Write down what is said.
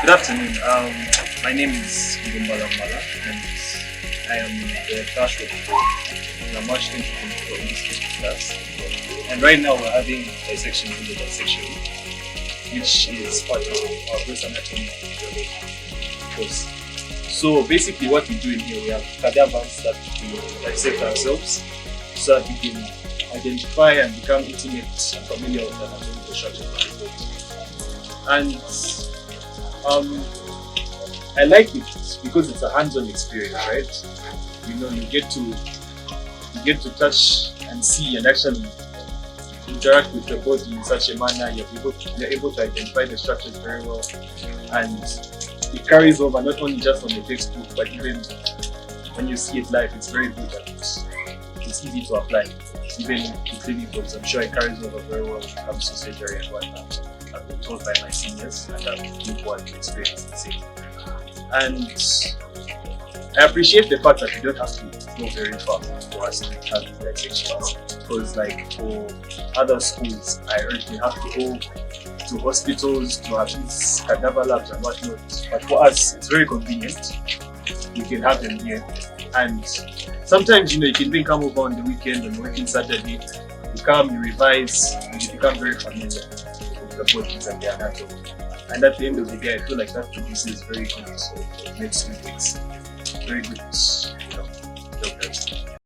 Good afternoon. My name is Ngombala Mwala, and I am the class rep for the March 2024 MBChB class. And right now we're having dissection in the dissection, which is part of our Gross Anatomy Epidemiology course. So basically, what we do in here, we have cadavers that we dissect ourselves, so that we can identify and become intimate and familiar with the anatomical structure of the body. And I like it because it's a hands-on experience, right? You know, you get to touch and see and actually interact with the body in such a manner. You're able to identify the structures very well, and it carries over not only just from the textbook, but even when you see it live, it's very good and it's easy to apply. Even in clinicals, I'm sure it carries over very well when it comes to surgery and whatnot. I've been told by my seniors, and I've been what experience the same. And I appreciate the fact that you don't have to go very far for us to have these dissections. Because like for other schools, I heard they have to go to hospitals to have these cadaver labs and whatnot. But for us, it's very convenient. We can have them here. And sometimes, you know, you can even come over on the weekend, on the working Saturday. You come, you revise, and you become very familiar with the bodies and the anatomy. And at the end of the day, I feel like that produces very good next students. Very good, you know, job.